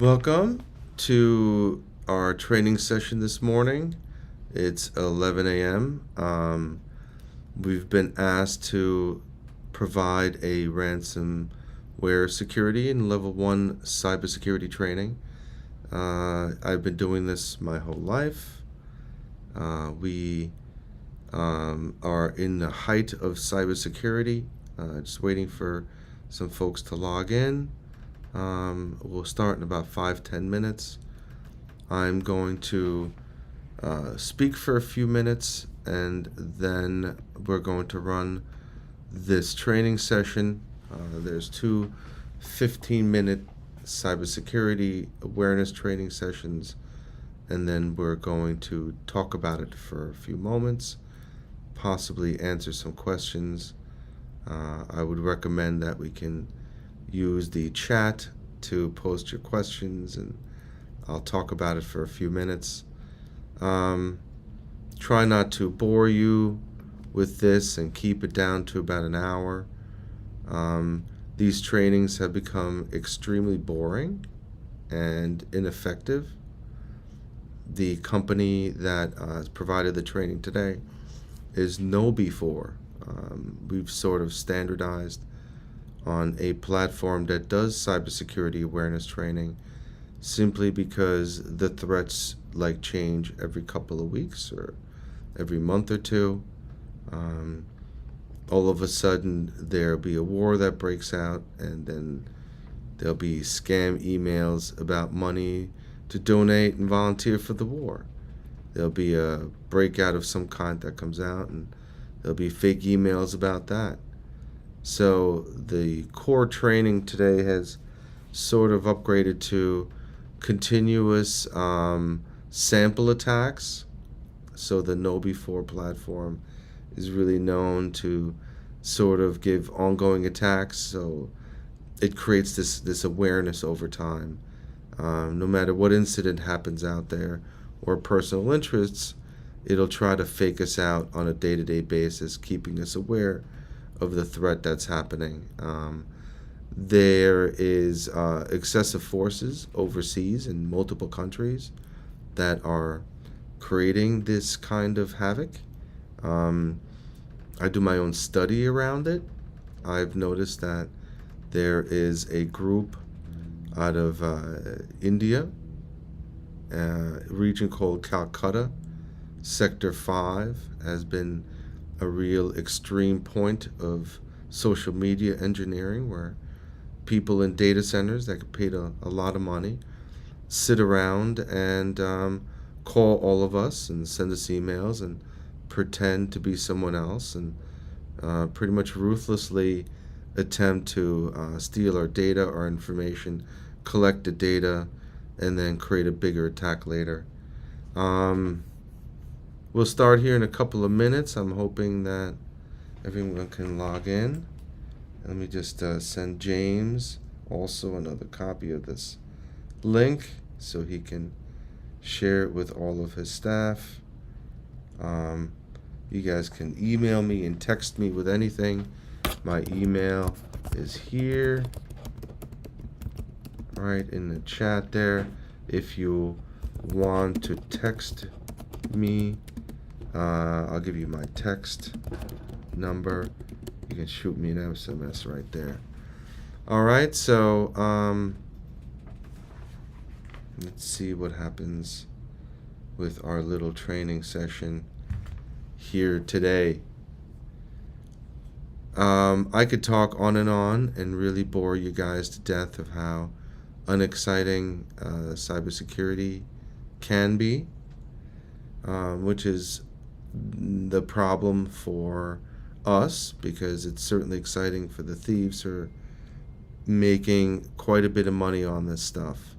Welcome to our training session this morning. It's 11 a.m. We've been asked to provide a ransomware security and level 1 cybersecurity training. I've been doing this my whole life. We are in the height of cybersecurity, just waiting for some folks to log in. We'll start in about 5-10 minutes. I'm going to speak for a few minutes, and then we're going to run this training session. There's two 15-minute cybersecurity awareness training sessions, and then we're going to talk about it for a few moments, possibly answer some questions. I would recommend that we can use the chat to post your questions, and I'll talk about it for a few minutes. Try not to bore you with this and keep it down to about an hour. These trainings have become extremely boring and ineffective. The company that has provided the training today is KnowBe4. We've sort of standardized on a platform that does cybersecurity awareness training simply because the threats change every couple of weeks or every month or two. All of a sudden there'll be a war that breaks out, and then there'll be scam emails about money to donate and volunteer for the war. There'll be a breakout of some kind that comes out, and there'll be fake emails about that. So the core training today has sort of upgraded to continuous sample attacks. So the KnowBe4 platform is really known to sort of give ongoing attacks. So it creates this awareness over time. No matter what incident happens out there or personal interests, it'll try to fake us out on a day-to-day basis, keeping us aware of the threat that's happening. There is excessive forces overseas in multiple countries that are creating this kind of havoc. I do my own study around it. I've noticed that there is a group out of India, a region called Calcutta. Sector 5 has been a real extreme point of social media engineering, where people in data centers that get paid a lot of money sit around and call all of us and send us emails and pretend to be someone else, and pretty much ruthlessly attempt to steal our data, our information, collect the data, and then create a bigger attack later. We'll start here in a couple of minutes. I'm hoping that everyone can log in. Let me just send James also another copy of this link so he can share it with all of his staff. You guys can email me and text me with anything. My email is here, right in the chat there. If you want to text me, I'll give you my text number. You can shoot me an SMS right there. All right, so let's see what happens with our little training session here today. I could talk on and really bore you guys to death of how unexciting cybersecurity can be, which is the problem for us, because it's certainly exciting for the thieves who are making quite a bit of money on this stuff.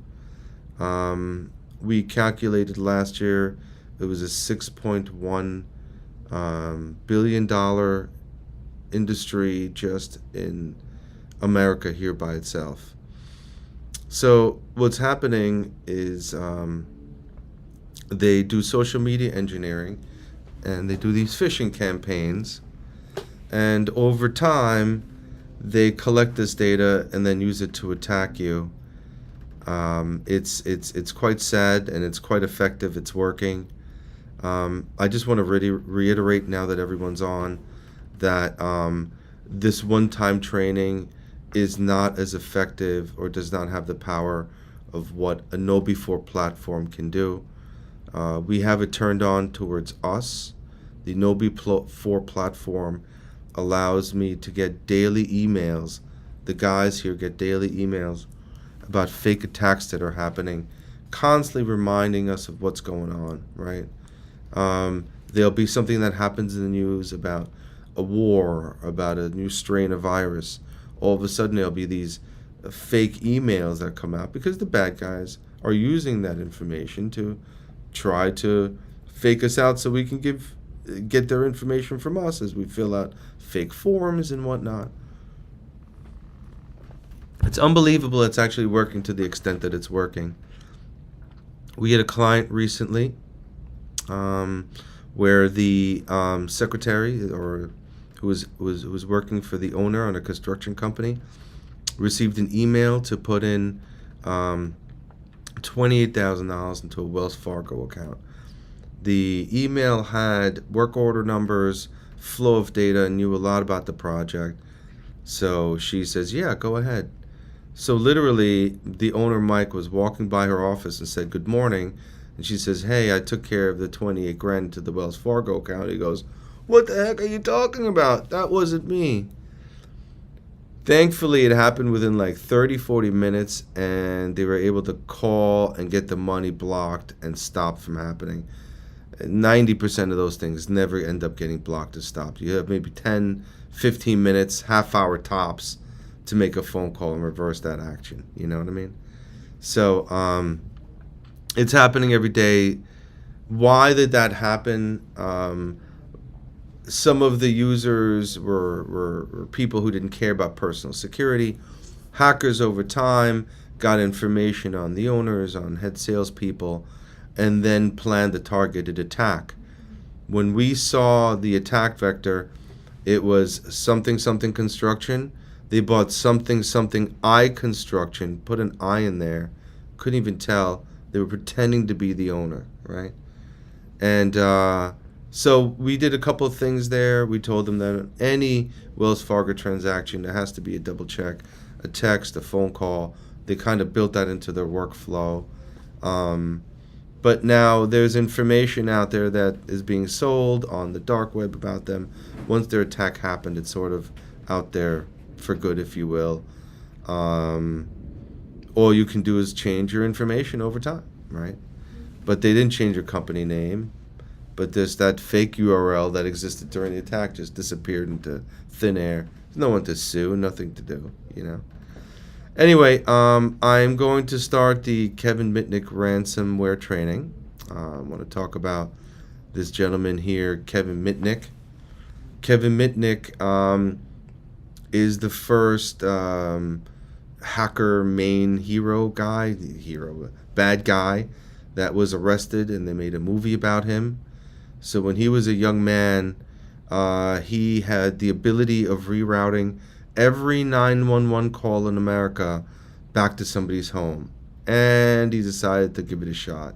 We calculated last year it was a $6.1 billion industry just in America here by itself. So what's happening is they do social media engineering, and they do these phishing campaigns, and over time they collect this data and then use it to attack you. It's quite sad, and it's quite effective. It's working. I just want to really reiterate, now that everyone's on, that this one-time training is not as effective, or does not have the power of what a know-before platform can do. We have it turned on towards us. The know-before platform allows me to get daily emails. The guys here get daily emails about fake attacks that are happening, constantly reminding us of what's going on, right? There'll be something that happens in the news about a war, about a new strain of virus. All of a sudden, there'll be these fake emails that come out, because the bad guys are using that information to try to fake us out, so we can get their information from us as we fill out fake forms and whatnot. It's unbelievable it's actually working to the extent that it's working. We had a client recently where the secretary, or who was working for the owner on a construction company, received an email to put in $28,000 into a Wells Fargo account. The email had work order numbers, flow of data, and knew a lot about the project. So she says, yeah, go ahead. So literally, the owner, Mike, was walking by her office and said, good morning. And she says, hey, I took care of the 28 grand to the Wells Fargo account. He goes, what the heck are you talking about? That wasn't me. Thankfully, it happened within like 30, 40 minutes, and they were able to call and get the money blocked and stopped from happening. 90% of those things never end up getting blocked or stopped. You have maybe 10, 15 minutes, half hour tops to make a phone call and reverse that action. You know what I mean? So it's happening every day. Why did that happen? Some of the users were people who didn't care about personal security. Hackers over time got information on the owners, on head salespeople, and then planned a targeted attack. When we saw the attack vector, it was something construction. They bought something I construction, put an I in there, couldn't even tell. They were pretending to be the owner, right? And so we did a couple of things there. We told them that any Wells Fargo transaction, there has to be a double check, a text, a phone call. They kind of built that into their workflow. But now there's information out there that is being sold on the dark web about them. Once their attack happened, it's sort of out there for good, if you will. All you can do is change your information over time, right? But they didn't change your company name. But there's that fake URL that existed during the attack just disappeared into thin air. There's no one to sue, nothing to do, you know. Anyway, I'm going to start the Kevin Mitnick ransomware training. I want to talk about this gentleman here, Kevin Mitnick. Kevin Mitnick is the first hacker main bad guy that was arrested, and they made a movie about him. So when he was a young man, he had the ability of rerouting every 911 call in America back to somebody's home, and he decided to give it a shot.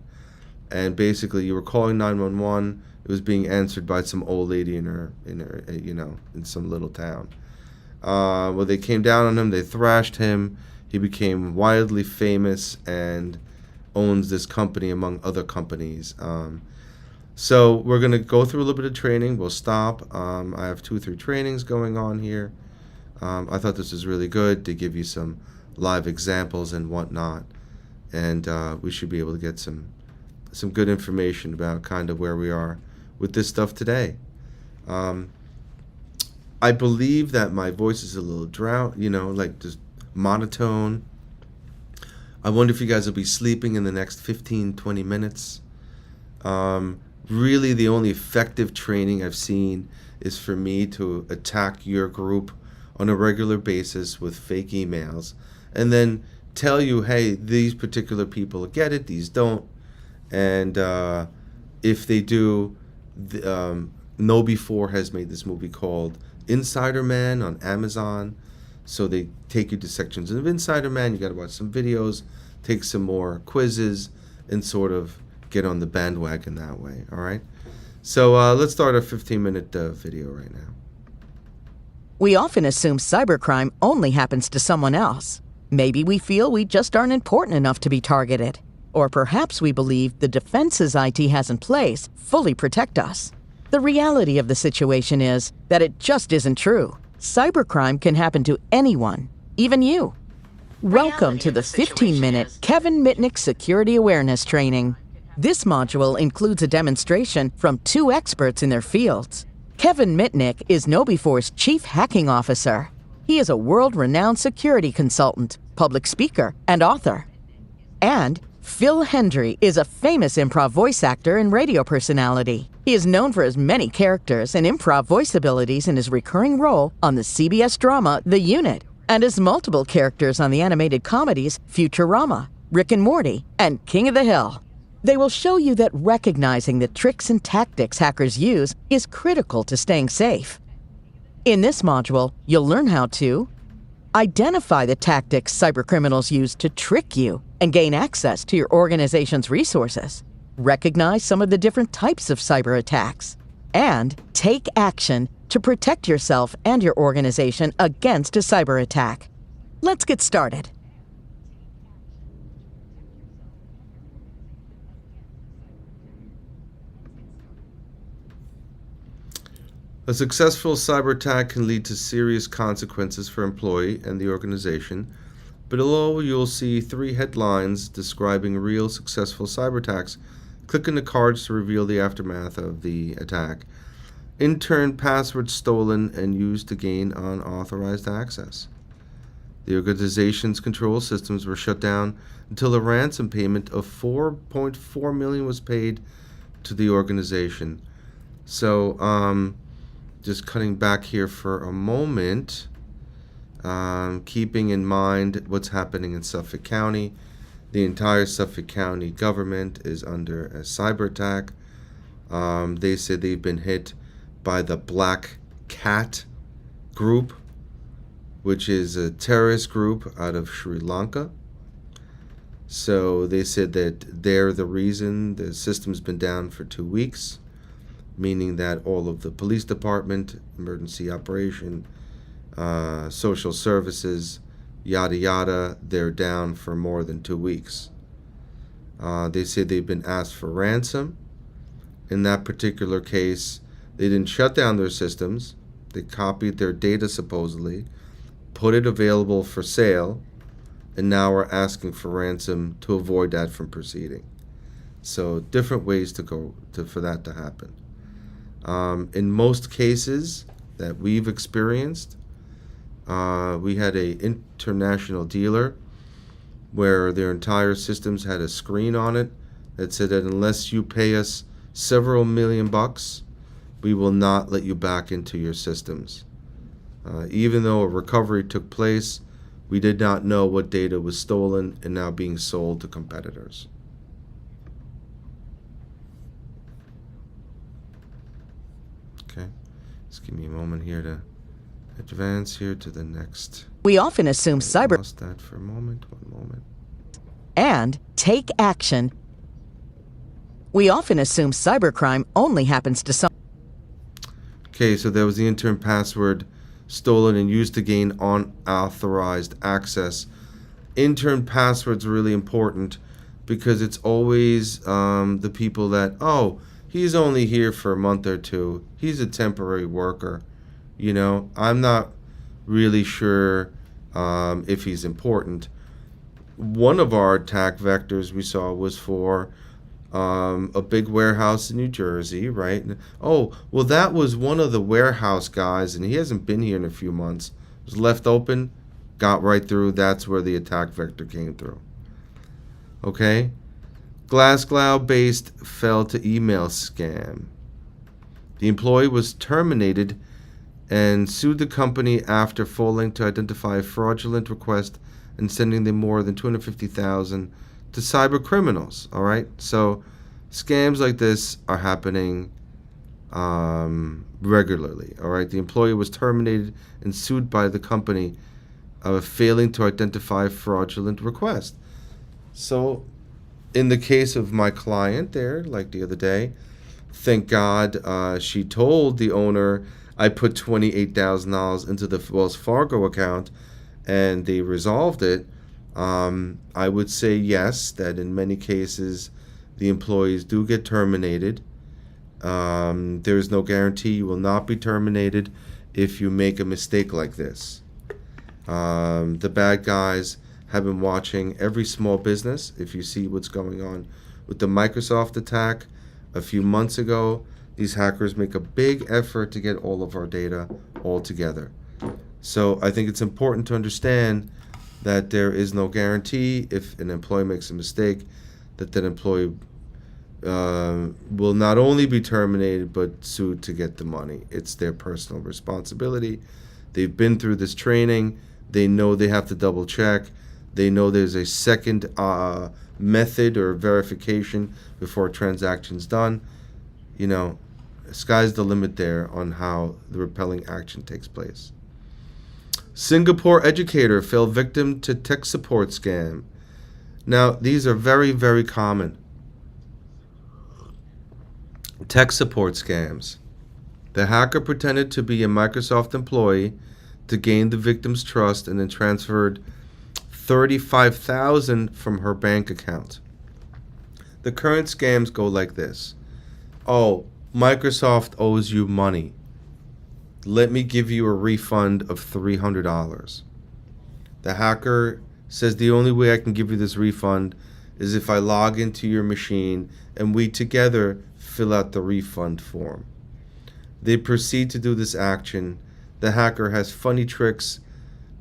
And basically, you were calling 911, it was being answered by some old lady in her, in some little town. Well, they came down on him, they thrashed him. He became wildly famous and owns this company among other companies. So we're going to go through a little bit of training. We'll stop. I have 2 or 3 trainings going on here. I thought this was really good to give you some live examples and whatnot. And we should be able to get some good information about kind of where we are with this stuff today. I believe that my voice is a little like just monotone. I wonder if you guys will be sleeping in the next 15, 20 minutes. Really, the only effective training I've seen is for me to attack your group on a regular basis with fake emails and then tell you, hey, these particular people get it, these don't. And if they do, Know Before has made this movie called Insider Man on Amazon. So they take you to sections of Insider Man. You got to watch some videos take some more quizzes, and sort of get on the bandwagon that way, all right? So let's start a 15-minute video right now. We often assume cybercrime only happens to someone else. Maybe we feel we just aren't important enough to be targeted. Or perhaps we believe the defenses IT has in place fully protect us. The reality of the situation is that it just isn't true. Cybercrime can happen to anyone, even you. Welcome to the 15-minute Kevin Mitnick Security Awareness Training. This module includes a demonstration from 2 experts in their fields. Kevin Mitnick is KnowBe4's Chief Hacking Officer. He is a world-renowned security consultant, public speaker, and author. And Phil Hendry is a famous improv voice actor and radio personality. He is known for his many characters and improv voice abilities in his recurring role on the CBS drama The Unit, and his multiple characters on the animated comedies Futurama, Rick and Morty, and King of the Hill. They will show you that recognizing the tricks and tactics hackers use is critical to staying safe. In this module, you'll learn how to identify the tactics cybercriminals use to trick you and gain access to your organization's resources, recognize some of the different types of cyber attacks, and take action to protect yourself and your organization against a cyber attack. Let's get started. A successful cyber attack can lead to serious consequences for employee and the organization. Below, you'll see 3 headlines describing real successful cyber attacks. Click on the cards to reveal the aftermath of the attack. Intern password stolen and used to gain unauthorized access. The organization's control systems were shut down until a ransom payment of $4.4 million was paid to the organization. So, just cutting back here for a moment, keeping in mind what's happening in Suffolk County. The entire Suffolk County government is under a cyber attack. They said they've been hit by the Black Cat group, which is a terrorist group out of Sri Lanka. So they said that they're the reason the system's been down for 2 weeks, meaning that all of the police department, emergency operation, social services, yada yada, they're down for more than 2 weeks. They say they've been asked for ransom. In that particular case, they didn't shut down their systems. They copied their data supposedly, put it available for sale, and now are asking for ransom to avoid that from proceeding. So different ways to go for that to happen. In most cases that we've experienced, we had an international dealer where their entire systems had a screen on it that said that unless you pay us several million bucks, we will not let you back into your systems. Even though a recovery took place, we did not know what data was stolen and now being sold to competitors. Okay, just give me a moment here to advance here to the next. We often assume cyber. Lost that for a moment. One moment. And take action. We often assume cybercrime only happens to some. Okay, so there was the intern password stolen and used to gain unauthorized access. Intern password's really important because it's always the people that, oh, he's only here for a month or 2. He's a temporary worker. You know, I'm not really sure if he's important. One of our attack vectors we saw was for a big warehouse in New Jersey, right? Oh, well, that was one of the warehouse guys, and he hasn't been here in a few months. It was left open, got right through. That's where the attack vector came through. Okay? Glasscloud-based fell to email scam. The employee was terminated and sued the company after failing to identify a fraudulent request and sending them more than $250,000 to cyber criminals. All right, so scams like this are happening regularly. All right, the employee was terminated and sued by the company of failing to identify a fraudulent request. So in the case of my client there, like the other day, thank God she told the owner, I put $28,000 into the Wells Fargo account and they resolved it. I would say yes, that in many cases the employees do get terminated. There is no guarantee you will not be terminated if you make a mistake like this. The bad guys have been watching every small business. If you see what's going on with the Microsoft attack a few months ago, these hackers make a big effort to get all of our data all together. So I think it's important to understand that there is no guarantee if an employee makes a mistake that employee will not only be terminated but sued to get the money. It's their personal responsibility. They've been through this training. They know they have to double check. They know there's a second method or verification before a transaction's done. You know, sky's the limit there on how the repelling action takes place. Singapore educator fell victim to tech support scam. Now, these are very, very common. Tech support scams. The hacker pretended to be a Microsoft employee to gain the victim's trust and then transferred $35,000 from her bank account. The current scams go like this. Oh, Microsoft owes you money. Let me give you a refund of $300. The hacker says the only way I can give you this refund is if I log into your machine and we together fill out the refund form. They proceed to do this action. The hacker has funny tricks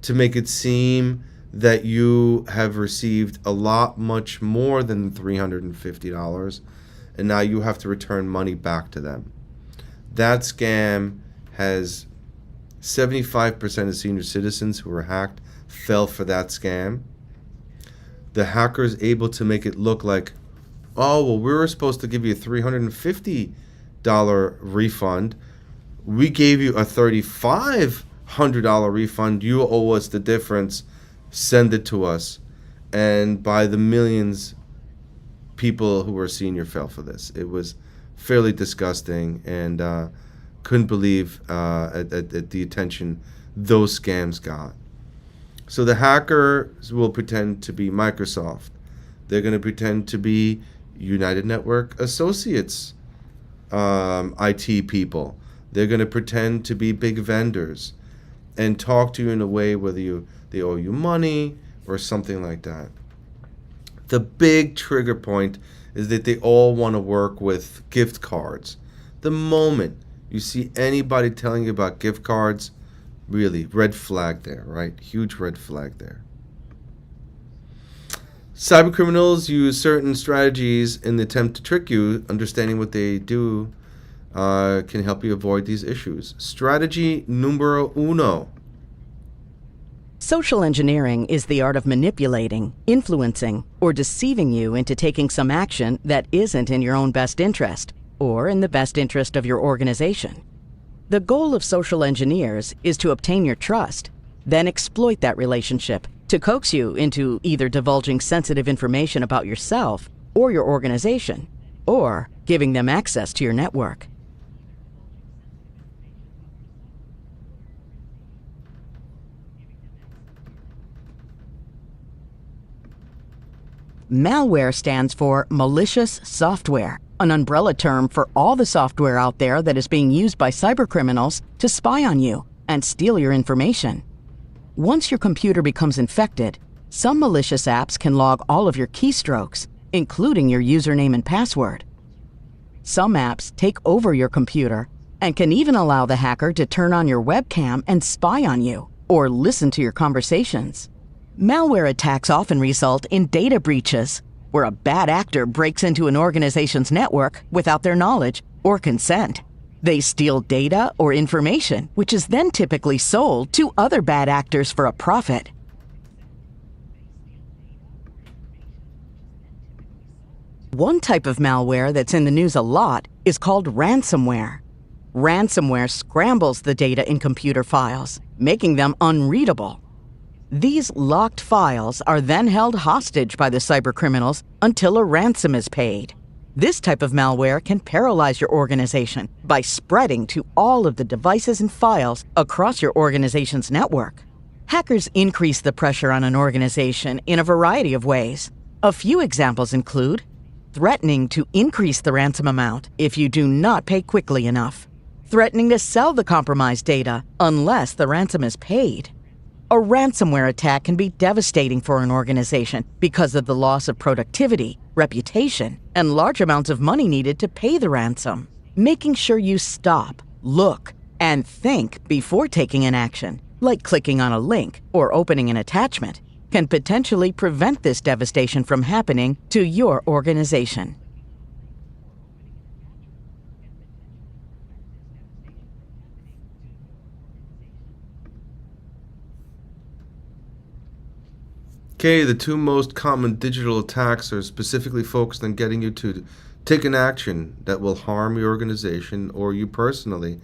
to make it seem that you have received a lot much more than $350 and now you have to return money back to them. That scam has 75% of senior citizens who were hacked fell for that scam. The hacker is able to make it look like, oh, well, we were supposed to give you a $350 refund. We gave you a $3,500 refund. You owe us the difference. Send it to us. And by the millions, people who were senior fell for this. It was fairly disgusting, and couldn't believe at the attention those scams got. So the hackers will pretend to be Microsoft. They're going to pretend to be United Network Associates, IT people. They're going to pretend to be big vendors and talk to you in a way whether they owe you money or something like that. The big trigger point is that they all want to work with gift cards. The moment you see anybody telling you about gift cards, really, red flag there, right? Huge red flag there. Cybercriminals use certain strategies in the attempt to trick you. Understanding what they do can help you avoid these issues. Strategy numero uno. Social engineering is the art of manipulating, influencing, or deceiving you into taking some action that isn't in your own best interest or in the best interest of your organization. The goal of social engineers is to obtain your trust, then exploit that relationship to coax you into either divulging sensitive information about yourself or your organization, or giving them access to your network. Malware stands for malicious software, an umbrella term for all the software out there that is being used by cybercriminals to spy on you and steal your information. Once your computer becomes infected, some malicious apps can log all of your keystrokes, including your username and password. Some apps take over your computer and can even allow the hacker to turn on your webcam and spy on you or listen to your conversations. Malware attacks often result in data breaches, where a bad actor breaks into an organization's network without their knowledge or consent. They steal data or information, which is then typically sold to other bad actors for a profit. One type of malware that's in the news a lot is called ransomware. Ransomware scrambles the data in computer files, making them unreadable. These locked files are then held hostage by the cybercriminals until a ransom is paid. This type of malware can paralyze your organization by spreading to all of the devices and files across your organization's network. Hackers increase the pressure on an organization in a variety of ways. A few examples include threatening to increase the ransom amount if you do not pay quickly enough, threatening to sell the compromised data unless the ransom is paid. A ransomware attack can be devastating for an organization because of the loss of productivity, reputation, and large amounts of money needed to pay the ransom. Making sure you stop, look, and think before taking an action, like clicking on a link or opening an attachment, can potentially prevent this devastation from happening to your organization. Okay, the two most common digital attacks are specifically focused on getting you to take an action that will harm your organization or you personally.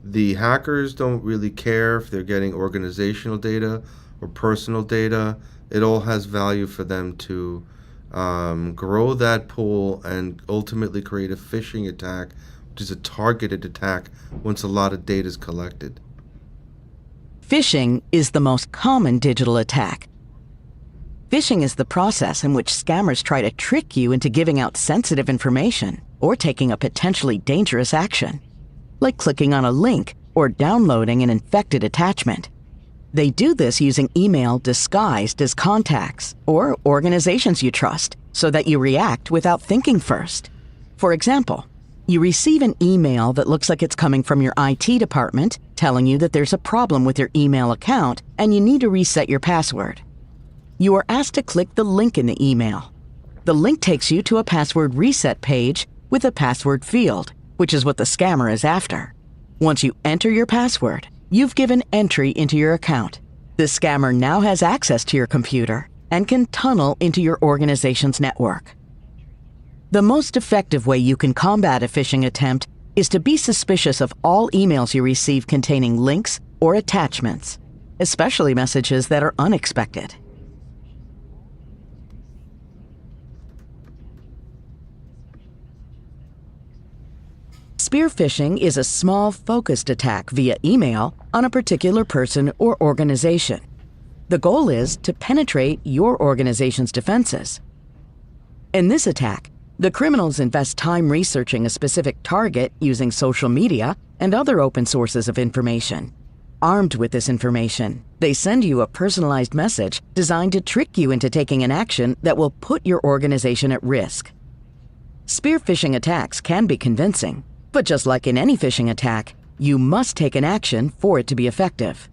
The hackers don't really care if they're getting organizational data or personal data. It all has value for them to grow that pool and ultimately create a phishing attack, which is a targeted attack once a lot of data is collected. Phishing is the most common digital attack. Phishing is the process in which scammers try to trick you into giving out sensitive information or taking a potentially dangerous action, like clicking on a link or downloading an infected attachment. They do this using email disguised as contacts or organizations you trust so that you react without thinking first. For example, you receive an email that looks like it's coming from your IT department telling you that there's a problem with your email account and you need to reset your password. You are asked to click the link in the email. The link takes you to a password reset page with a password field, which is what the scammer is after. Once you enter your password, you've given entry into your account. The scammer now has access to your computer and can tunnel into your organization's network. The most effective way you can combat a phishing attempt is to be suspicious of all emails you receive containing links or attachments, especially messages that are unexpected. Spearfishing is a small, focused attack via email on a particular person or organization. The goal is to penetrate your organization's defenses. In this attack, the criminals invest time researching a specific target using social media and other open sources of information. Armed with this information, they send you a personalized message designed to trick you into taking an action that will put your organization at risk. Spearfishing attacks can be convincing, but just like in any phishing attack, you must take an action for it to be effective.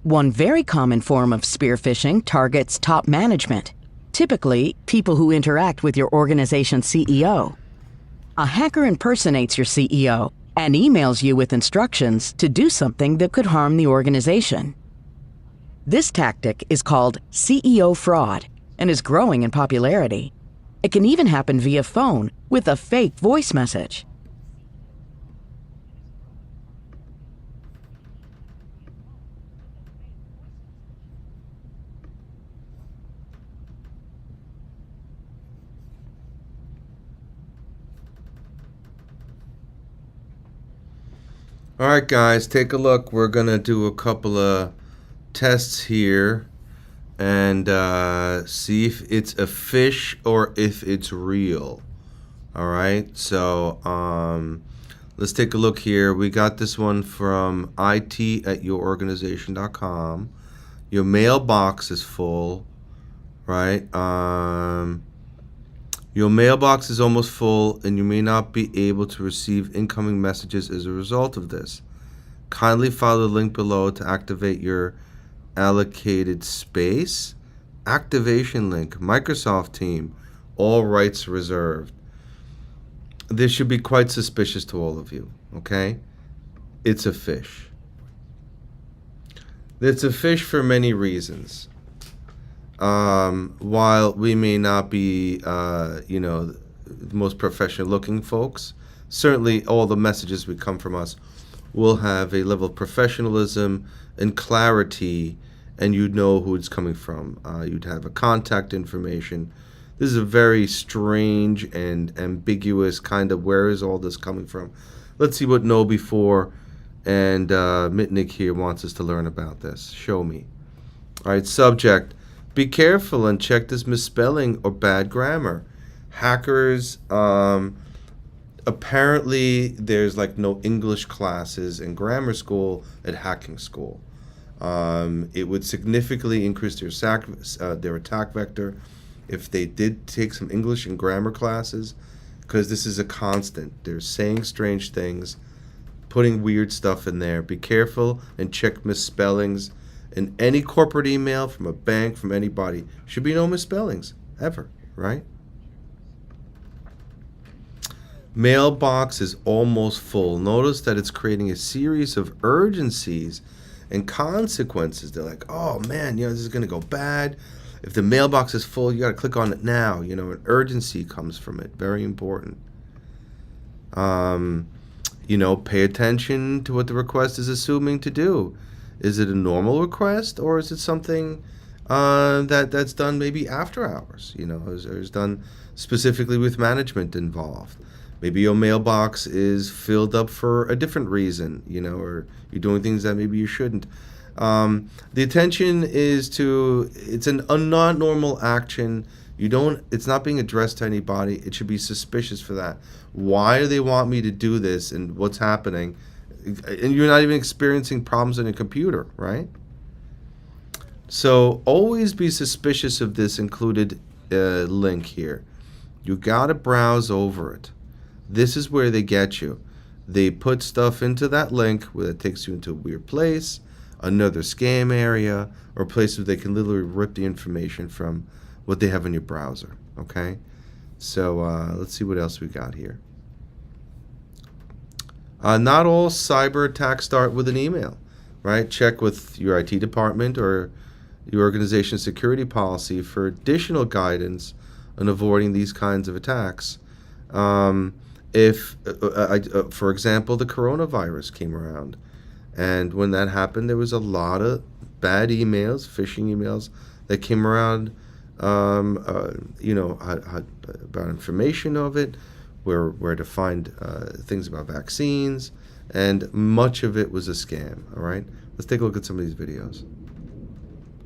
One very common form of spearfishing targets top management, typically people who interact with your organization's CEO. A hacker impersonates your CEO and emails you with instructions to do something that could harm the organization. This tactic is called CEO fraud and is growing in popularity. It can even happen via phone with a fake voice message. All right, guys, take a look. We're going to do a couple of tests here and see if it's a fish or if it's real. All right, so let's take a look here. We got this one from it@yourorganization.com. Your mailbox is full, right? Your mailbox is almost full and you may not be able to receive incoming messages as a result of this. Kindly follow the link below to activate your allocated space. Activation link, Microsoft team, all rights reserved. This should be quite suspicious to all of you, okay? It's a fish. It's a fish for many reasons. While we may not be, the most professional looking folks, certainly all the messages that come from us will have a level of professionalism and clarity and you'd know who it's coming from. You'd have a contact information. This is a very strange and ambiguous kind of, where is all this coming from? Let's see what Know Before and Mitnick here wants us to learn about this. Show me. All right, subject. Be careful and check this misspelling or bad grammar. Hackers, apparently there's like no English classes in grammar school at hacking school. It would significantly increase their attack vector if they did take some English and grammar classes, because this is a constant. They're saying strange things, putting weird stuff in there. Be careful and check misspellings. In any corporate email from a bank, from anybody, should be no misspellings, ever, right? Mailbox is almost full. Notice that it's creating a series of urgencies and consequences. They're like, oh man, this is going to go bad. If the mailbox is full, you got to click on it now. An urgency comes from it. Very important. Pay attention to what the request is assuming to do. Is it a normal request, or is it something that's done maybe after hours? Or is done specifically with management involved? Maybe your mailbox is filled up for a different reason, or you're doing things that maybe you shouldn't. The attention is it's a not normal action. It's not being addressed to anybody. It should be suspicious for that. Why do they want me to do this, and what's happening? And you're not even experiencing problems on your computer, right? So always be suspicious of this included link here. You got to browse over it. This is where they get you. They put stuff into that link where it takes you into a weird place, another scam area, or a place where they can literally rip the information from what they have in your browser, okay? So let's see what else we got here. Not all cyber attacks start with an email, right? Check with your IT department or your organization's security policy for additional guidance on avoiding these kinds of attacks. If, for example, the coronavirus came around, and when that happened, there was a lot of bad emails, phishing emails that came around, about information of it, where to find things about vaccines, and much of it was a scam. All right, let's take a look at some of these videos.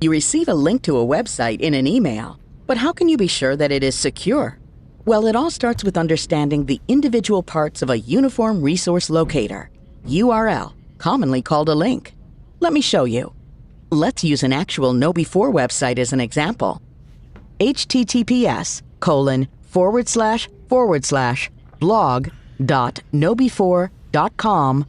You receive a link to a website in an email, but how can you be sure that it is secure? Well, it all starts with understanding the individual parts of a Uniform Resource Locator, URL, commonly called a link. Let me show you. Let's use an actual Know Before website as an example. https://blog.knowbefore.com/.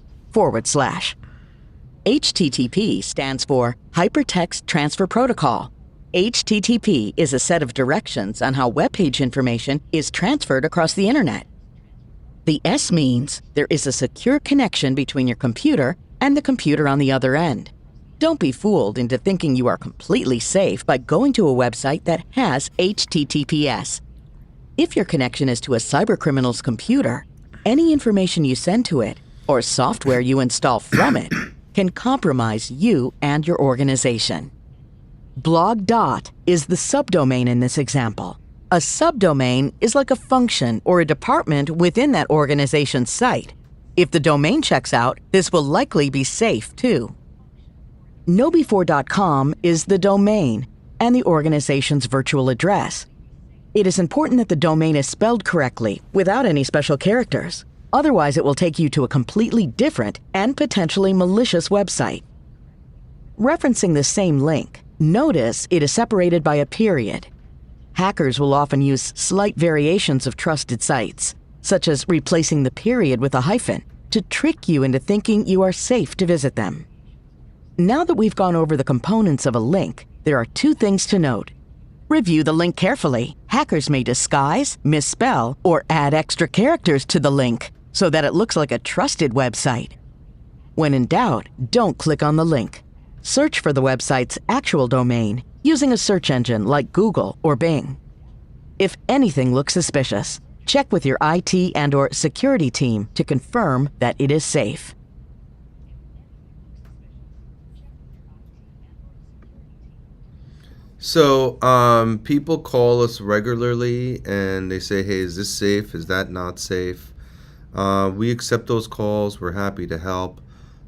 HTTP stands for Hypertext Transfer Protocol. HTTP is a set of directions on how web page information is transferred across the internet. The S means there is a secure connection between your computer and the computer on the other end. Don't be fooled into thinking you are completely safe by going to a website that has HTTPS. If your connection is to a cybercriminal's computer, any information you send to it or software you install from it can compromise you and your organization. Blog. Is the subdomain in this example. A subdomain is like a function or a department within that organization's site. If the domain checks out, this will likely be safe too. Knowbefore.com is the domain and the organization's virtual address. It is important that the domain is spelled correctly without any special characters. Otherwise, it will take you to a completely different and potentially malicious website. Referencing the same link, notice it is separated by a period. Hackers will often use slight variations of trusted sites, such as replacing the period with a hyphen, to trick you into thinking you are safe to visit them. Now that we've gone over the components of a link, there are two things to note. Review the link carefully. Hackers may disguise, misspell, or add extra characters to the link so that it looks like a trusted website. When in doubt, don't click on the link. Search for the website's actual domain using a search engine like Google or Bing. If anything looks suspicious, check with your IT and/or security team to confirm that it is safe. So, people call us regularly and they say, hey, is this safe? Is that not safe? We accept those calls. We're happy to help.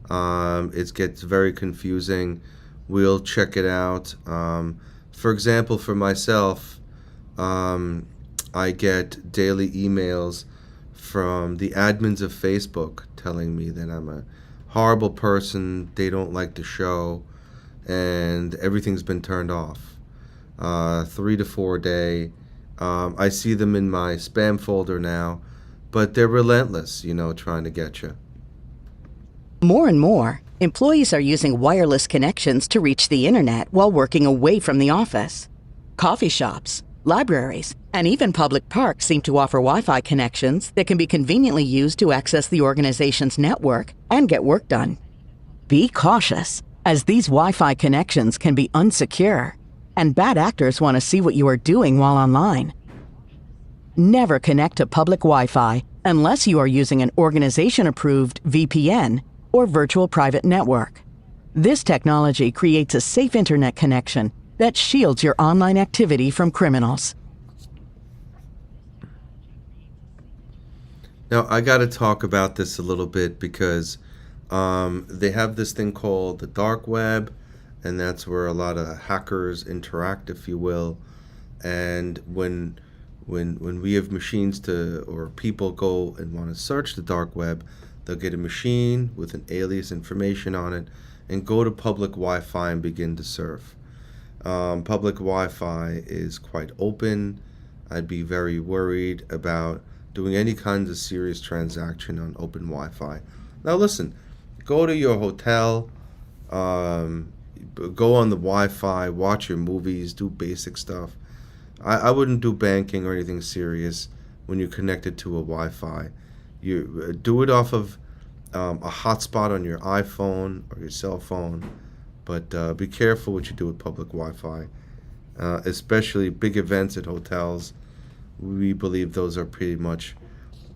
It gets very confusing. We'll check it out. For example, for myself, I get daily emails from the admins of Facebook telling me that I'm a horrible person, they don't like the show, and everything's been turned off. 3 to 4 day. I see them in my spam folder now, but they're relentless, trying to get you. More and more, employees are using wireless connections to reach the internet while working away from the office. Coffee shops, libraries, and even public parks seem to offer Wi-Fi connections that can be conveniently used to access the organization's network and get work done. Be cautious, as these Wi-Fi connections can be unsecure, and bad actors want to see what you are doing while online. Never connect to public Wi-Fi unless you are using an organization-approved VPN or virtual private network. This technology creates a safe internet connection that shields your online activity from criminals. Now, I got to talk about this a little bit because they have this thing called the dark web, and that's where a lot of hackers interact, if you will. And when we have machines or people go and want to search the dark web, they'll get a machine with an alias information on it and go to public Wi-Fi and begin to surf. Public Wi-Fi is quite open. I'd be very worried about doing any kinds of serious transaction on open Wi-Fi. Now listen, go to your hotel, go on the Wi-Fi, watch your movies, do basic stuff. I wouldn't do banking or anything serious when you're connected to a Wi-Fi. You do it off of a hotspot on your iPhone or your cell phone, but be careful what you do with public Wi-Fi, especially big events at hotels. We believe those are pretty much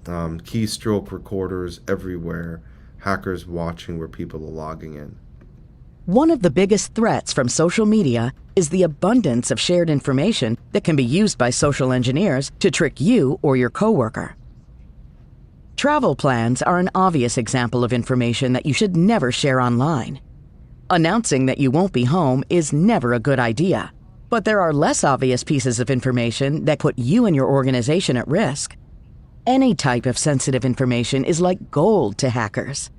keystroke recorders everywhere, hackers watching where people are logging in. One of the biggest threats from social media is the abundance of shared information that can be used by social engineers to trick you or your coworker. Travel plans are an obvious example of information that you should never share online. Announcing that you won't be home is never a good idea, but there are less obvious pieces of information that put you and your organization at risk. Any type of sensitive information is like gold to hackers.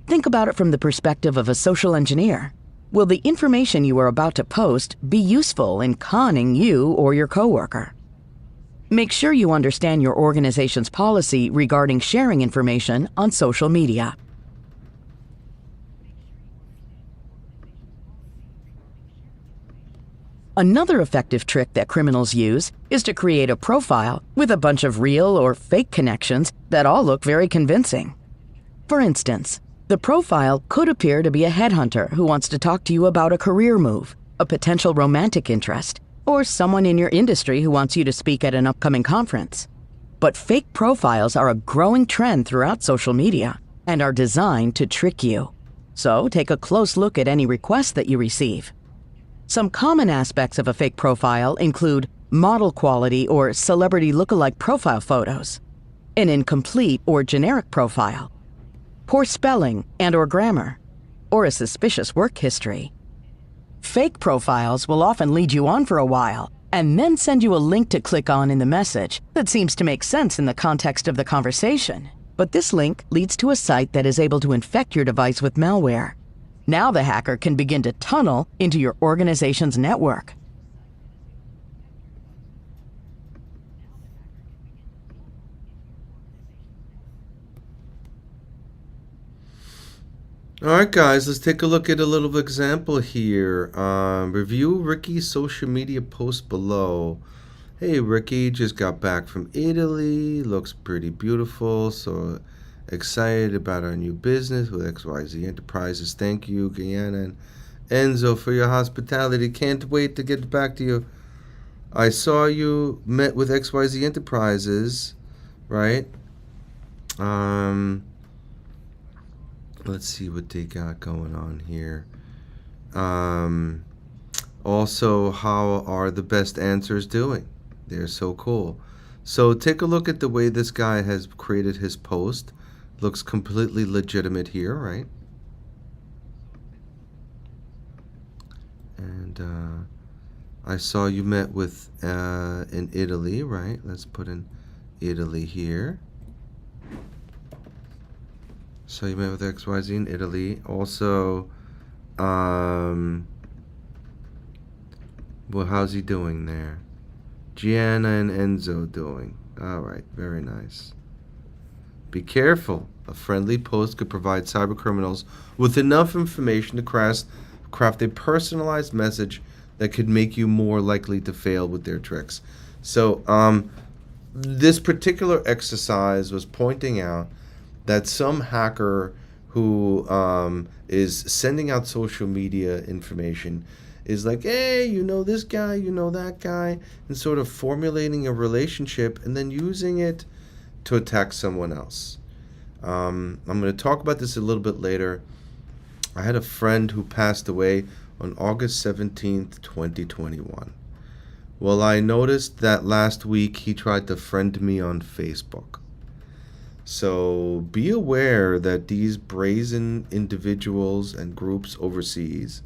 Think about it from the perspective of a social engineer. Will the information you are about to post be useful in conning you or your coworker? Make sure you understand your organization's policy regarding sharing information on social media. Another effective trick that criminals use is to create a profile with a bunch of real or fake connections that all look very convincing. For instance, the profile could appear to be a headhunter who wants to talk to you about a career move, a potential romantic interest, or someone in your industry who wants you to speak at an upcoming conference. But fake profiles are a growing trend throughout social media and are designed to trick you. So take a close look at any requests that you receive. Some common aspects of a fake profile include model quality or celebrity lookalike profile photos, an incomplete or generic profile, poor spelling and/or grammar, or a suspicious work history. Fake profiles will often lead you on for a while and then send you a link to click on in the message that seems to make sense in the context of the conversation. But this link leads to a site that is able to infect your device with malware. Now the hacker can begin to tunnel into your organization's network. All right, guys, let's take a look at a little example here. Review Ricky's social media post below. Hey, Ricky, just got back from Italy. Looks pretty beautiful. So excited about our new business with XYZ Enterprises. Thank you, Guyana and Enzo, for your hospitality. Can't wait to get back to you. I saw you met with XYZ Enterprises, right? Let's see what they got going on here. Also, how are the best answers doing? They're so cool. So take a look at the way this guy has created his post. Looks completely legitimate here, right? And I saw you met with in Italy, right? Let's put in Italy here. So you met with XYZ in Italy. Also, well, how's he doing there? Gianna and Enzo doing. All right, very nice. Be careful. A friendly post could provide cybercriminals with enough information to craft a personalized message that could make you more likely to fail with their tricks. So, this particular exercise was pointing out that some hacker who is sending out social media information is like, hey, you know this guy, you know that guy, and sort of formulating a relationship and then using it to attack someone else. I'm going to talk about this a little bit later. I had a friend who passed away on August 17th, 2021. Well, I noticed that last week he tried to friend me on Facebook. So be aware that these brazen individuals and groups overseas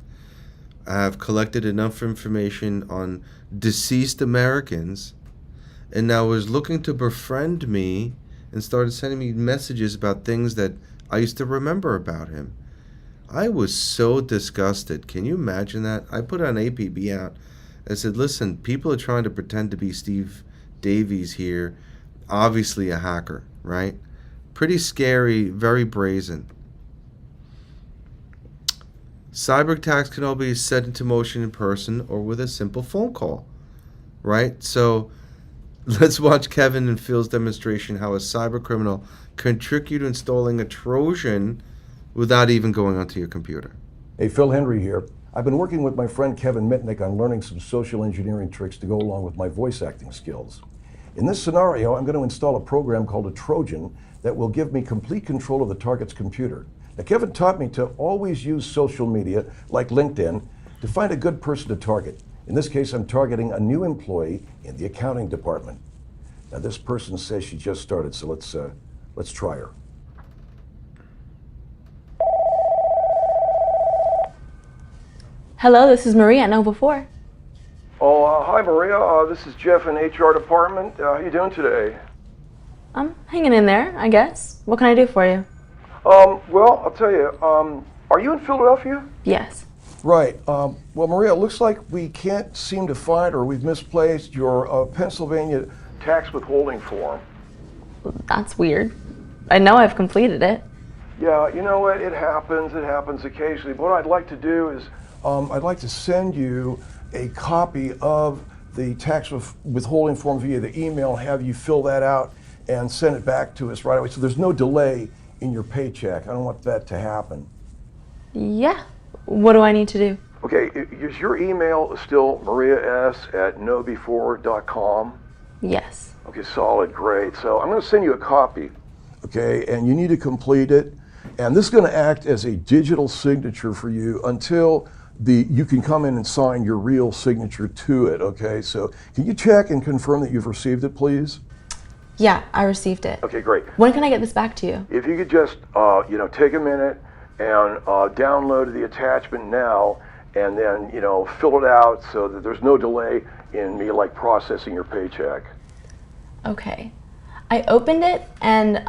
have collected enough information on deceased Americans and now is looking to befriend me and started sending me messages about things that I used to remember about him. I was so disgusted. Can you imagine that? I put an APB out. I said, listen, people are trying to pretend to be Steve Davies here. Obviously a hacker, right? Pretty scary, very brazen. Cyber attacks can all be set into motion in person or with a simple phone call, right? So let's watch Kevin and Phil's demonstration how a cyber criminal can trick you to installing a Trojan without even going onto your computer. Hey, Phil Henry here. I've been working with my friend Kevin Mitnick on learning some social engineering tricks to go along with my voice acting skills. In this scenario, I'm going to install a program called a Trojan that will give me complete control of the target's computer. Now, Kevin taught me to always use social media, like LinkedIn, to find a good person to target. In this case, I'm targeting a new employee in the accounting department. Now, this person says she just started, so let's try her. Hello, this is Maria. No, before. Oh, hi Maria. This is Jeff in HR department. How you doing today? I'm hanging in there, I guess. What can I do for you? Well, I'll tell you. Are you in Philadelphia? Yes. Right. Well, Maria, it looks like we can't seem to find, or we've misplaced your Pennsylvania tax withholding form. That's weird. I know I've completed it. Yeah, you know what? It happens. It happens occasionally. But what I'd like to do is, I'd like to send you a copy of the tax withholding form via the email, have you fill that out and send it back to us right away. So there's no delay in your paycheck. I don't want that to happen. Yeah. What do I need to do? Okay, is your email still marias@knowbefore.com? Yes. Okay, solid, great. So I'm going to send you a copy. Okay, and you need to complete it. And this is going to act as a digital signature for you until you can come in and sign your real signature to it. Okay, so can you check and confirm that you've received it, please? Yeah, I received it. Okay, great. When can I get this back to you? If you could just, take a minute and download the attachment now, and then, fill it out so that there's no delay in me processing your paycheck. Okay. I opened it and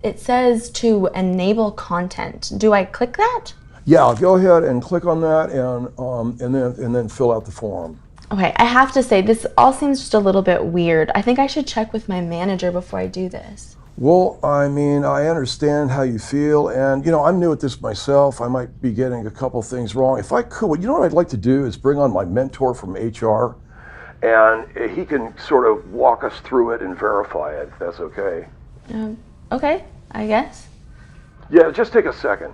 it says to enable content. Do I click that? Yeah, I'll go ahead and click on that and then fill out the form. Okay, I have to say, this all seems just a little bit weird. I think I should check with my manager before I do this. Well, I mean, I understand how you feel, and I'm new at this myself. I might be getting a couple things wrong. If I could, what I'd like to do is bring on my mentor from HR, and he can sort of walk us through it and verify it, if that's okay. Okay, I guess. Yeah, just take a second.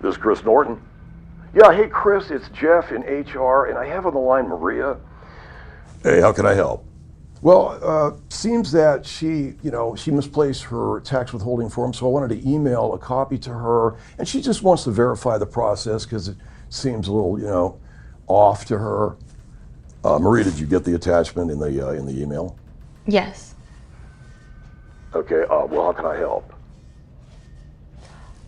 This is Chris Norton. Yeah, hey Chris, it's Jeff in HR, and I have on the line Maria. Hey, how can I help? Well, seems that she misplaced her tax withholding form, so I wanted to email a copy to her, and she just wants to verify the process because it seems a little, off to her. Maria, did you get the attachment in the email? Yes. Okay. Well, how can I help?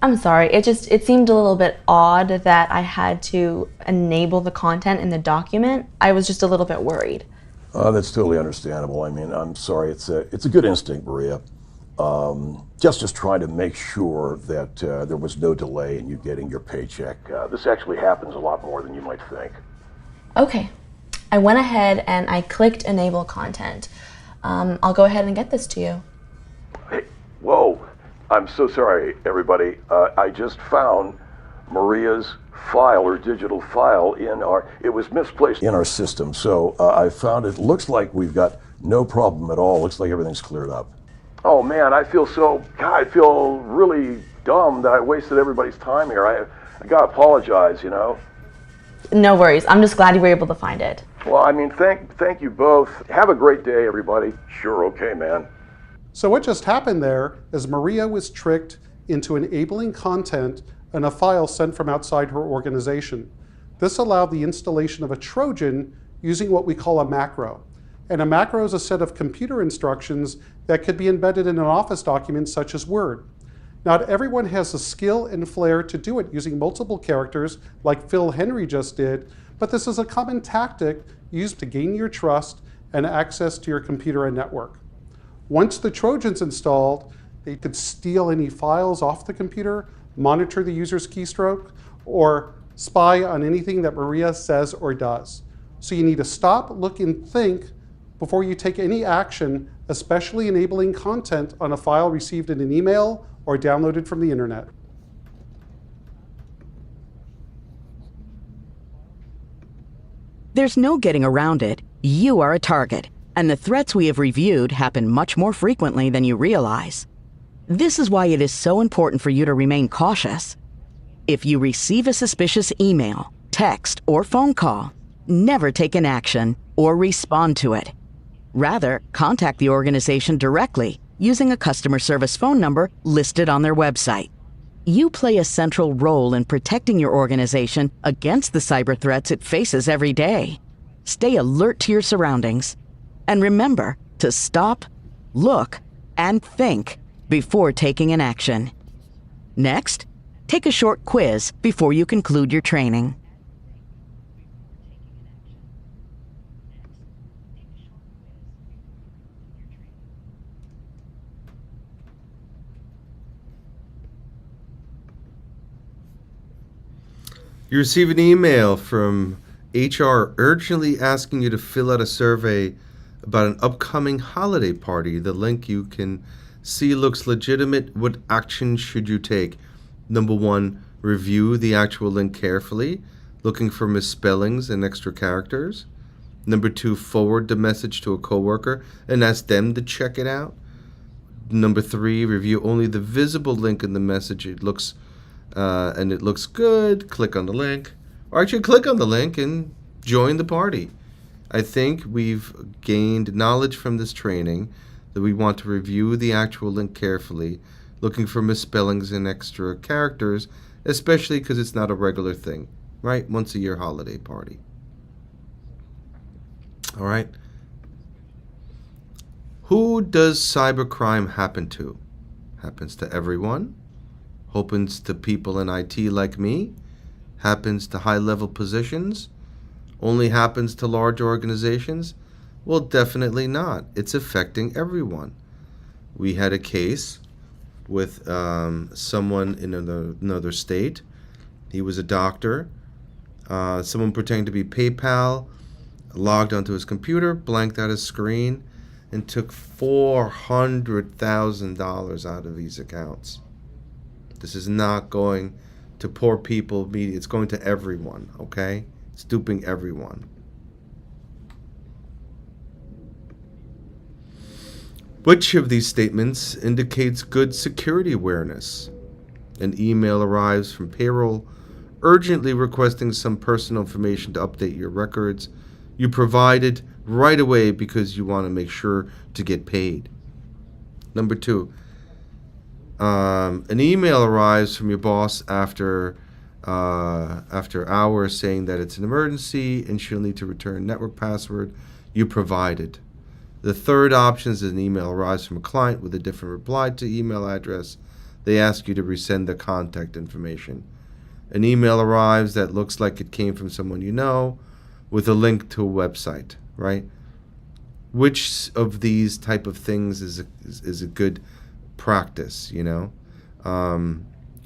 I'm sorry. It seemed a little bit odd that I had to enable the content in the document. I was just a little bit worried. That's totally understandable. I mean, I'm sorry. It's a good instinct, Maria. Just trying to make sure that there was no delay in you getting your paycheck. This actually happens a lot more than you might think. Okay. I went ahead and I clicked enable content. I'll go ahead and get this to you. Hey, whoa. I'm so sorry, everybody. I just found Maria's file or digital file it was misplaced in our system. So I found it. Looks like we've got no problem at all. Looks like everything's cleared up. Oh man, I feel really dumb that I wasted everybody's time here. I gotta apologize, No worries. I'm just glad you were able to find it. Well, I mean, thank you both. Have a great day, everybody. Sure, okay, man. So what just happened there is Maria was tricked into enabling content in a file sent from outside her organization. This allowed the installation of a Trojan using what we call a macro. And a macro is a set of computer instructions that could be embedded in an Office document such as Word. Not everyone has the skill and flair to do it using multiple characters like Phil Henry just did, but this is a common tactic used to gain your trust and access to your computer and network. Once the Trojan's installed, they could steal any files off the computer, monitor the user's keystroke, or spy on anything that Maria says or does. So you need to stop, look, and think before you take any action, especially enabling content on a file received in an email or downloaded from the internet. There's no getting around it. You are a target, and the threats we have reviewed happen much more frequently than you realize. This is why it is so important for you to remain cautious. If you receive a suspicious email, text, or phone call, never take an action or respond to it. Rather, contact the organization directly using a customer service phone number listed on their website. You play a central role in protecting your organization against the cyber threats it faces every day. Stay alert to your surroundings. And remember to stop, look, and think before taking an action. Next, take a short quiz before you conclude your training. You receive an email from HR urgently asking you to fill out a survey about an upcoming holiday party. The link you can see looks legitimate. What action should you take? Number 1, review the actual link carefully, looking for misspellings and extra characters. Number 2, forward the message to a coworker and ask them to check it out. Number 3, review only the visible link in the message. It looks good. Click on the link. Or actually click on the link and join the party. I think we've gained knowledge from this training that we want to review the actual link carefully, looking for misspellings and extra characters, especially because it's not a regular thing, right? Once a year holiday party. All right. Who does cybercrime happen to? Happens to everyone. Happens to people in IT like me. Happens to high-level positions. Only happens to large organizations? Well, definitely not. It's affecting everyone. We had a case with someone in another state. He was a doctor. Someone pretending to be PayPal logged onto his computer, blanked out his screen, and took $400,000 out of these accounts. This is not going to poor people. It's going to everyone, okay? It's duping everyone. Which of these statements indicates good security awareness? An email arrives from payroll urgently requesting some personal information to update your records. You provide it right away because you want to make sure to get paid. Number 2, an email arrives from your boss after hours saying that it's an emergency and she'll need to return network password. You provide it. The third option is an email arrives from a client with a different reply to email address. They ask you to resend the contact information. An email arrives that looks like it came from someone you know with a link to a website, right? Which of these type of things is a good practice, you know?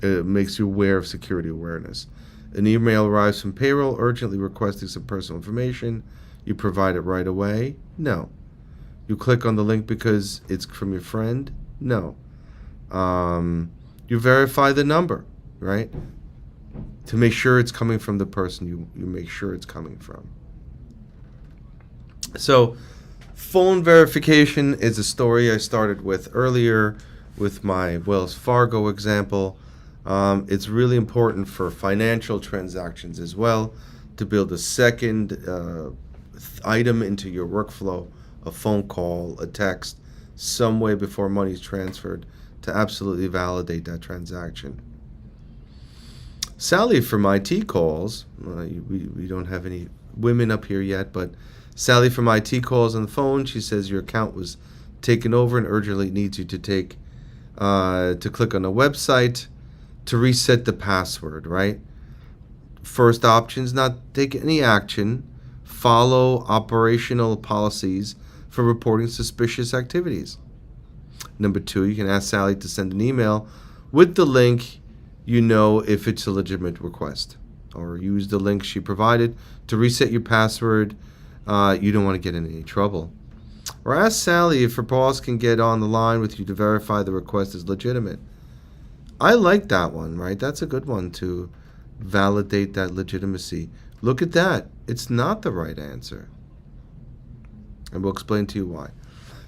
It makes you aware of security awareness. An email arrives from payroll urgently requesting some personal information. You provide it right away? No. You click on the link because it's from your friend? No. You verify the number, right? To make sure it's coming from the person you make sure it's coming from. So, phone verification is a story I started with earlier with my Wells Fargo example. It's really important for financial transactions as well to build a second item into your workflow, a phone call, a text, some way before money is transferred to absolutely validate that transaction. Sally from IT calls, we don't have any women up here yet, but Sally from IT calls on the phone. She says your account was taken over and urgently needs you to click on a website to reset the password, right? First option is not take any action. Follow operational policies for reporting suspicious activities. Number 2, you can ask Sally to send an email with the link you know if it's a legitimate request, or use the link she provided to reset your password. You don't want to get in any trouble. Or ask Sally if her boss can get on the line with you to verify the request is legitimate. I like that one, right? That's a good one to validate that legitimacy. Look at that. It's not the right answer. And we'll explain to you why.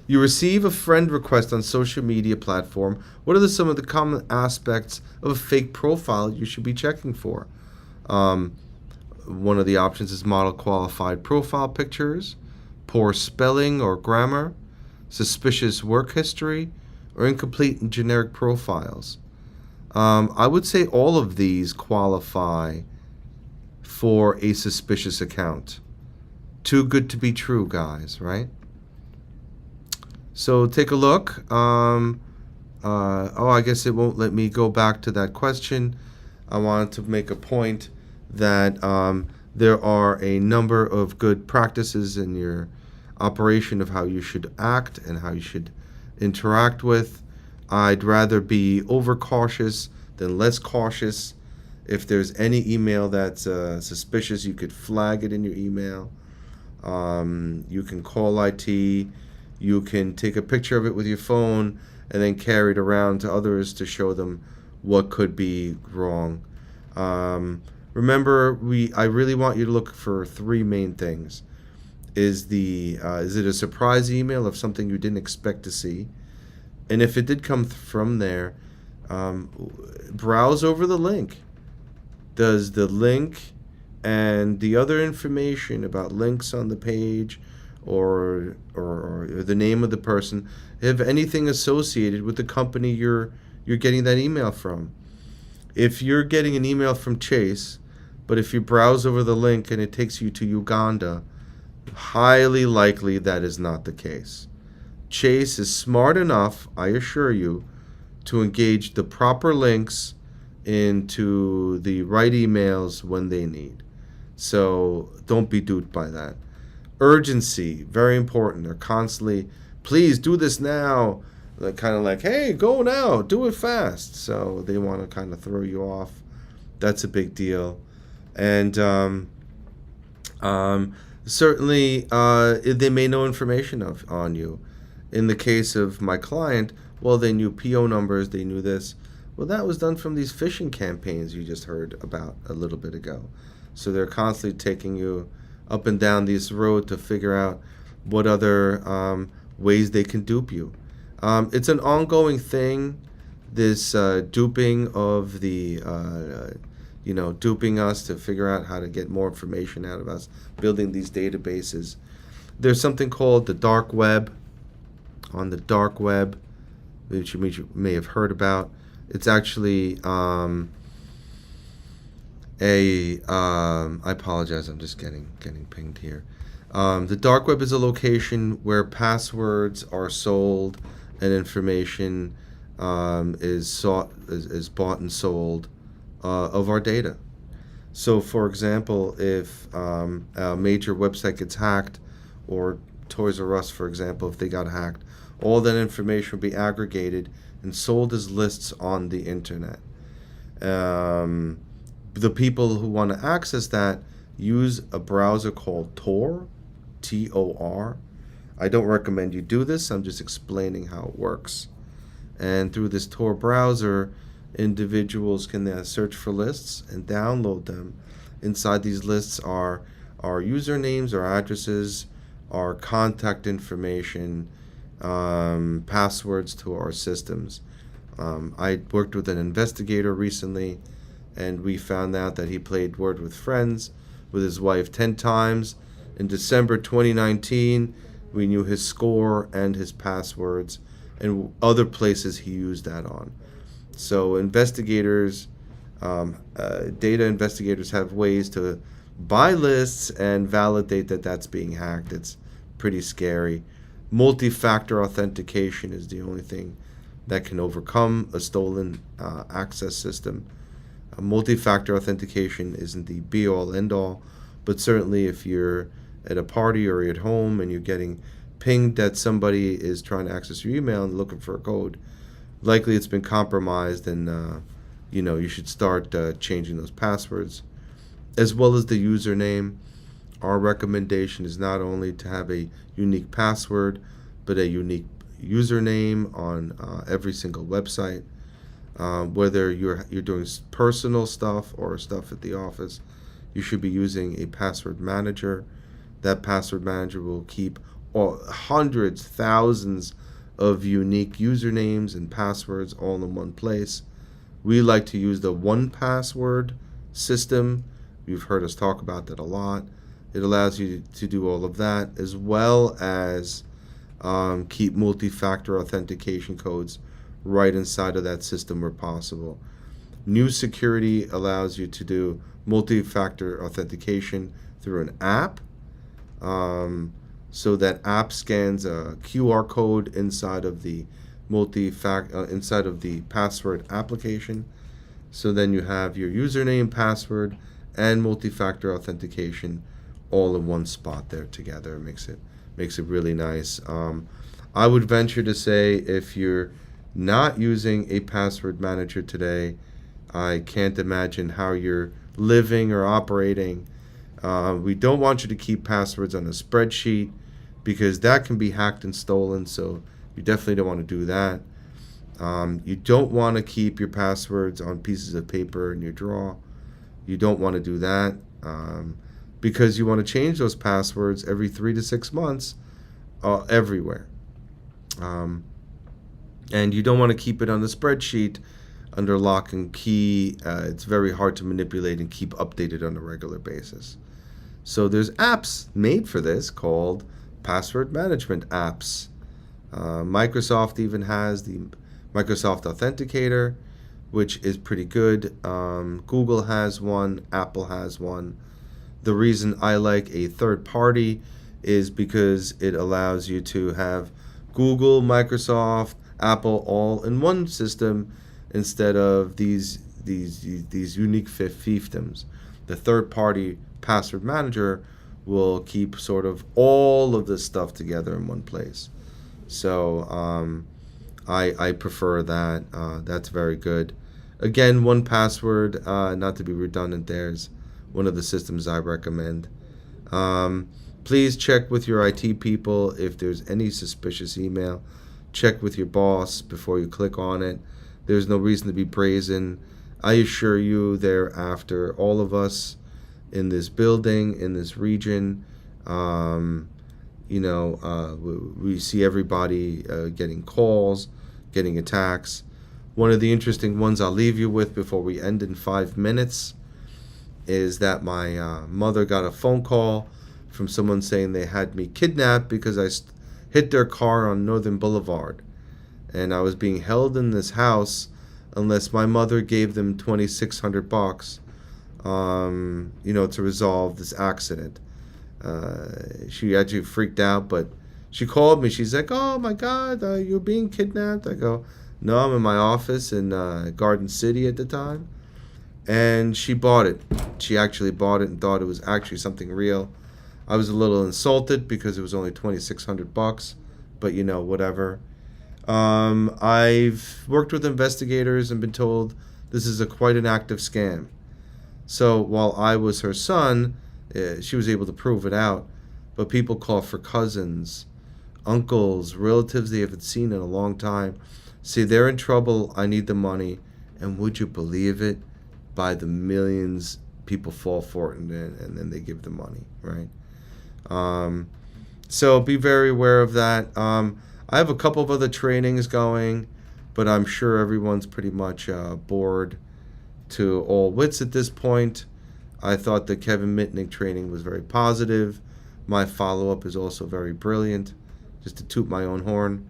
You receive a friend request on social media platform. What are some of the common aspects of a fake profile you should be checking for? One of the options is model qualified profile pictures, poor spelling or grammar, suspicious work history, or incomplete and generic profiles. I would say all of these qualify for a suspicious account. Too good to be true, guys, right? So take a look. I guess it won't let me go back to that question. I wanted to make a point that there are a number of good practices in your operation of how you should act and how you should interact with. I'd rather be overcautious than less cautious. If there's any email that's suspicious, you could flag it in your email. You can call IT. You can take a picture of it with your phone and then carry it around to others to show them what could be wrong. Remember, I really want you to look for 3 main things. Is it a surprise email of something you didn't expect to see? And if it did come from there, browse over the link. Does the link and the other information about links on the page or the name of the person have anything associated with the company you're getting that email from? If you're getting an email from Chase, but if you browse over the link and it takes you to Uganda, highly likely that is not the case. Chase is smart enough, I assure you, to engage the proper links into the right emails when they need. So don't be duped by that. Urgency, very important. They're constantly, please do this now. They're kind of like, hey, go now, do it fast. So they want to kind of throw you off. That's a big deal. And certainly they may know information on you. In the case of my client, well, they knew PO numbers, they knew this. Well, that was done from these phishing campaigns you just heard about a little bit ago. So they're constantly taking you up and down this road to figure out what other ways they can dupe you. It's an ongoing thing, this duping of the duping us to figure out how to get more information out of us, building these databases. There's something called the dark web. On the dark web, which you may have heard about, it's actually I apologize, I'm just getting pinged here. The dark web is a location where passwords are sold and information is bought and sold of our data. So, for example, if a major website gets hacked, or Toys R Us, for example, if they got hacked, all that information will be aggregated and sold as lists on the internet. The people who want to access that use a browser called Tor, T-O-R. I don't recommend you do this. I'm just explaining how it works. And through this Tor browser, individuals can search for lists and download them. Inside these lists are our usernames, our addresses, our contact information, passwords to our systems. I worked with an investigator recently, and we found out that he played Word with Friends with his wife 10 times. In December 2019, we knew his score and his passwords and other places he used that on. So investigators, data investigators have ways to buy lists and validate that that's being hacked. It's pretty scary. Multi-factor authentication is the only thing that can overcome a stolen access system. Multi-factor authentication isn't the be-all, end-all, but certainly if you're at a party or you're at home and you're getting pinged that somebody is trying to access your email and looking for a code, likely it's been compromised, and you should start changing those passwords, as well as the username. Our recommendation is not only to have a unique password, but a unique username on every single website. Whether you're doing personal stuff or stuff at the office, you should be using a password manager. That password manager will keep hundreds, thousands of unique usernames and passwords all in one place. We like to use the 1Password system. You've heard us talk about that a lot. It allows you to do all of that, as well as keep multi-factor authentication codes right inside of that system where possible. New Security allows you to do multi-factor authentication through an app. So that app scans a QR code inside of the inside of the password application. So then you have your username, password, and multi-factor authentication all in one spot there together. It makes it really nice. I would venture to say, if you're not using a password manager today, I can't imagine how you're living or operating. We don't want you to keep passwords on a spreadsheet, because that can be hacked and stolen, so you definitely don't want to do that. You don't want to keep your passwords on pieces of paper in your drawer. You don't want to do that, because you want to change those passwords every 3 to 6 months everywhere. And you don't want to keep it on the spreadsheet under lock and key. It's very hard to manipulate and keep updated on a regular basis. So there's apps made for this called password management apps. Microsoft even has the Microsoft Authenticator, which is pretty good. Google has one, Apple has one. The reason I like a third party is because it allows you to have Google, Microsoft, Apple all in one system instead of these unique fiefdoms. The third party password manager will keep sort of all of this stuff together in one place. So I prefer that. That's very good. Again, 1Password, not to be redundant, there's one of the systems I recommend. Please check with your IT people if there's any suspicious email. Check with your boss before you click on it. There's no reason to be brazen. I assure you, thereafter, all of us in this building, in this region, we see everybody getting calls, getting attacks. One of the interesting ones I'll leave you with before we end in 5 minutes is that my mother got a phone call from someone saying they had me kidnapped because I hit their car on Northern Boulevard, and I was being held in this house unless my mother gave them $2,600, to resolve this accident. She actually freaked out, but she called me. She's like, "Oh my God, you're being kidnapped." I go, "No, I'm in my office in Garden City at the time." And she bought it. She actually bought it and thought it was actually something real. I was a little insulted because it was only $2,600, but whatever. I've worked with investigators and been told this is quite an active scam. So while I was her son, she was able to prove it out. But people call for cousins, uncles, relatives they haven't seen in a long time. Say they're in trouble, I need the money. And would you believe it? By the millions, people fall for it and then they give the money, right? So be very aware of that. I have a couple of other trainings going, but I'm sure everyone's pretty much bored to all wits at this point. I thought the Kevin Mitnick training was very positive. My follow-up is also very brilliant, just to toot my own horn.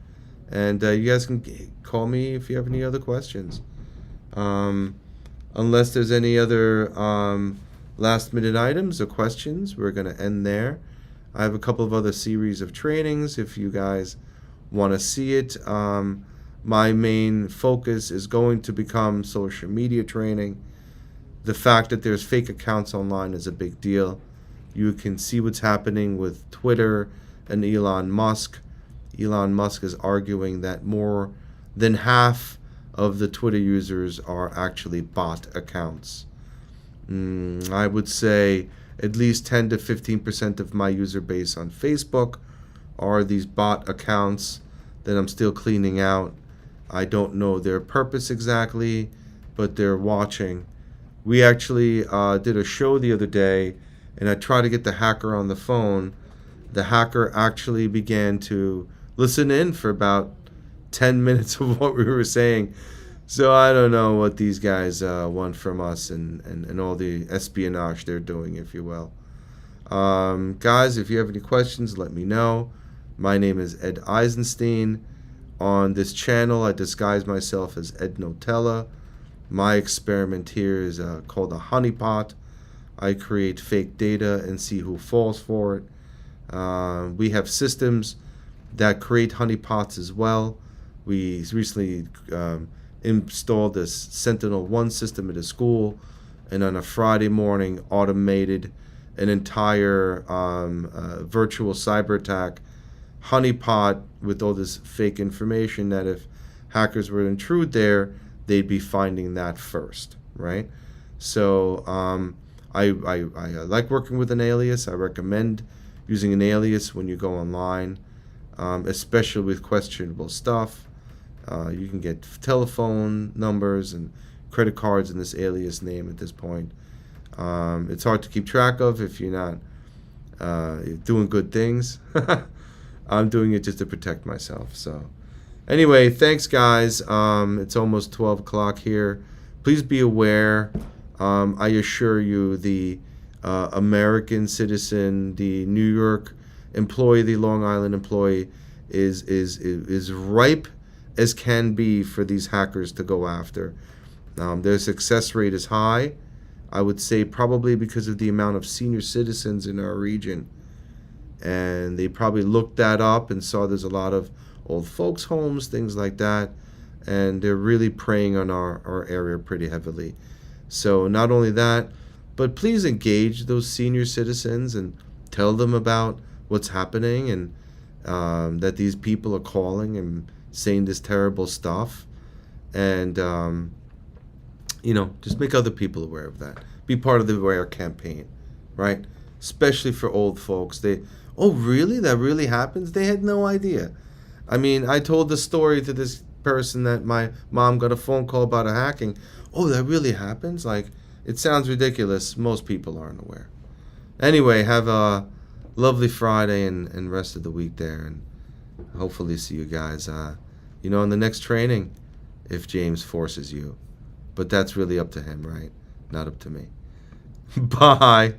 And you guys can call me if you have any other questions. Unless there's any other last-minute items or questions, we're going to end there. I have a couple of other series of trainings if you guys want to see it. My main focus is going to become social media training. The fact that there's fake accounts online is a big deal. You can see what's happening with Twitter and Elon Musk. Elon Musk is arguing that more than half of the Twitter users are actually bot accounts. I would say at least 10 to 15% of my user base on Facebook are these bot accounts that I'm still cleaning out. I don't know their purpose exactly, but they're watching. We actually did a show the other day, and I tried to get the hacker on the phone. The hacker actually began to listen in for about 10 minutes of what we were saying. So I don't know what these guys want from us and all the espionage they're doing, if you will. Guys, if you have any questions, let me know. My name is Ed Eisenstein. On this channel, I disguise myself as Ed Notella. My experiment here is called a honeypot. I create fake data and see who falls for it. We have systems that create honeypots as well. We recently installed this Sentinel-1 system at a school, and on a Friday morning automated an entire virtual cyber attack honeypot with all this fake information that if hackers were to intrude there, they'd be finding that first, right? So I like working with an alias. I recommend using an alias when you go online, especially with questionable stuff. You can get telephone numbers and credit cards in this alias name at this point. It's hard to keep track of if you're not doing good things. I'm doing it just to protect myself. So anyway, thanks guys. It's almost 12 o'clock here. Please be aware. I assure you, the American citizen, the New York employee, the Long Island employee is ripe as can be for these hackers to go after. Their success rate is high. I would say probably because of the amount of senior citizens in our region. And they probably looked that up and saw there's a lot of old folks' homes, things like that. And they're really preying on our area pretty heavily. So not only that, but please engage those senior citizens and tell them about what's happening and that these people are calling and saying this terrible stuff. And, just make other people aware of that. Be part of the Aware campaign, right? Especially for old folks. Oh, really? That really happens? They had no idea. I mean, I told the story to this person that my mom got a phone call about a hacking. Oh, that really happens? Like, it sounds ridiculous. Most people aren't aware. Anyway, have a lovely Friday and rest of the week there. And hopefully see you guys, in the next training, if James forces you. But that's really up to him, right? Not up to me. Bye.